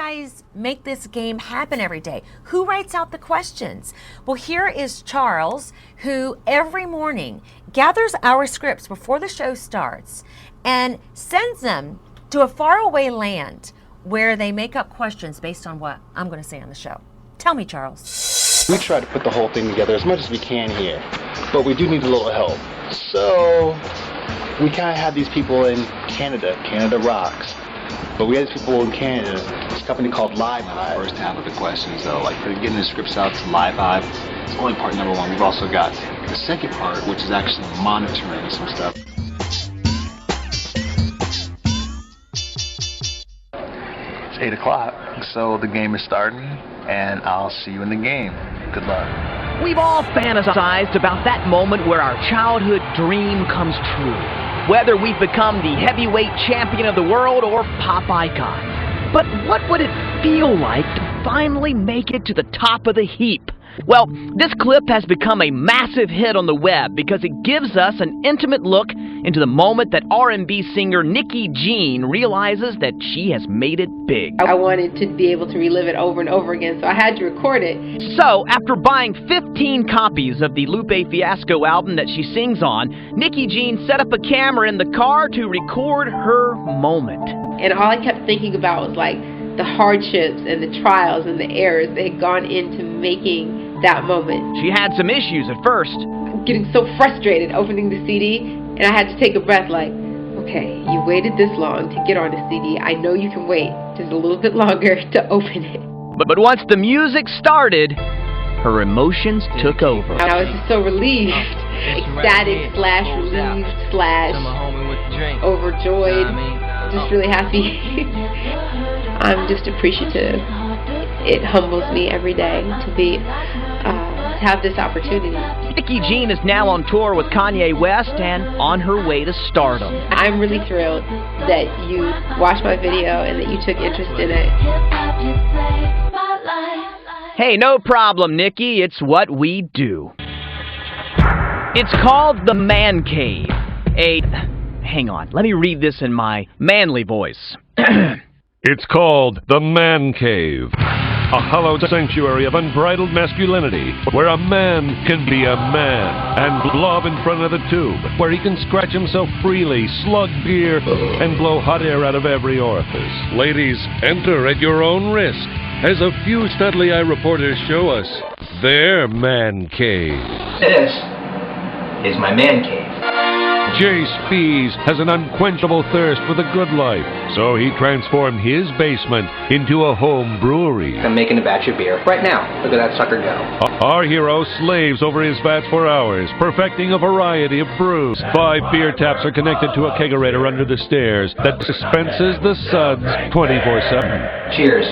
guys make this game happen every day? Who writes out the questions? Well, here is Charles, who every morning gathers our scripts before the show starts and sends them to a faraway land where they make up questions based on what I'm going to say on the show. Tell me, Charles. We try to put the whole thing together as much as we can here, but we do need a little help. So we kind of have these people in Canada. Canada rocks. But we had these people in Canada, this company called Live Hive. First half of the questions, though, like for getting the scripts out to Live Hive, it's only part number one. We've also got the second part, which is actually monitoring some stuff. It's 8 o'clock, so the game is starting, and I'll see you in the game. Good luck. We've all fantasized about that moment where our childhood dream comes true. Whether we've become the heavyweight champion of the world or pop icon. But what would it feel like to finally make it to the top of the heap? Well, this clip has become a massive hit on the web because it gives us an intimate look into the moment that R&B singer Nikki Jean realizes that she has made it big. I wanted to be able to relive it over and over again, so I had to record it. So, after buying 15 copies of the Lupe Fiasco album that she sings on, Nikki Jean set up a camera in the car to record her moment. And all I kept thinking about was like the hardships and the trials and the errors that had gone into making that moment. She had some issues at first. Getting so frustrated opening the CD, and I had to take a breath like, okay, you waited this long to get on a CD. I know you can wait just a little bit longer to open it. But once the music started, her emotions took over. I was just so relieved, ecstatic / relieved / overjoyed, just really happy. I'm just appreciative. It humbles me every day to have this opportunity. Nikki Jean is now on tour with Kanye West and on her way to stardom. I'm really thrilled that you watched my video and that you took interest in it. Hey, no problem, Nikki. It's what we do. It's called The Man Cave. Hang on, let me read this in my manly voice. It's called The Man Cave, a hallowed sanctuary of unbridled masculinity, where a man can be a man and blob in front of the tube, where he can scratch himself freely, slug beer, and blow hot air out of every orifice. Ladies, enter at your own risk, as a few Studley Eye reporters show us their man cave. This is my man cave. Jay Spees has an unquenchable thirst for the good life, so he transformed his basement into a home brewery. I'm making a batch of beer right now. Look at that sucker go. Our hero slaves over his vats for hours, perfecting a variety of brews. 5 beer taps are connected to a kegerator under the stairs that dispenses the suds 24/7. Cheers.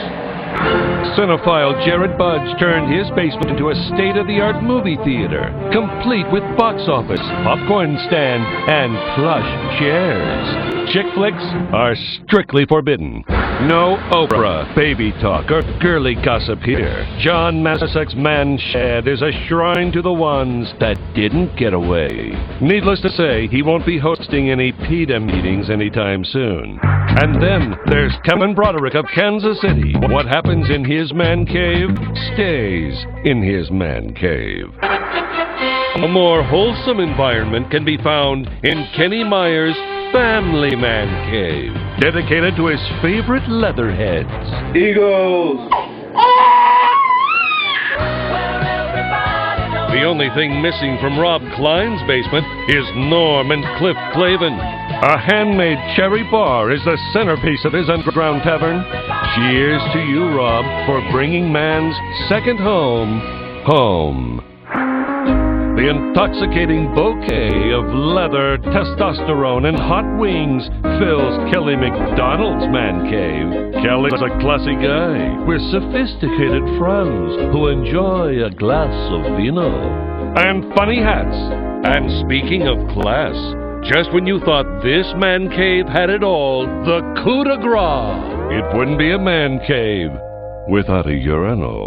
Cinephile Jared Budge turned his basement into a state-of-the-art movie theater, complete with box office, popcorn stand, and plush chairs. Chick flicks are strictly forbidden. No Oprah, baby talk, or girly gossip here. John Masick's man shed is a shrine to the ones that didn't get away. Needless to say, he won't be hosting any PETA meetings anytime soon. And then there's Kevin Broderick of Kansas City. What happens in his man cave stays in his man cave. A more wholesome environment can be found in Kenny Meyer's Family Man Cave, dedicated to his favorite leatherheads. Eagles! The only thing missing from Rob Klein's basement is Norm and Cliff Clavin. A handmade cherry bar is the centerpiece of his underground tavern. Cheers to you, Rob, for bringing man's second home home. The intoxicating bouquet of leather, testosterone, and hot wings fills Kelly McDonald's man cave. Kelly's a classy guy with sophisticated friends who enjoy a glass of vino. And funny hats. And speaking of class, just when you thought this man cave had it all, the coup de grace. It wouldn't be a man cave without a urinal.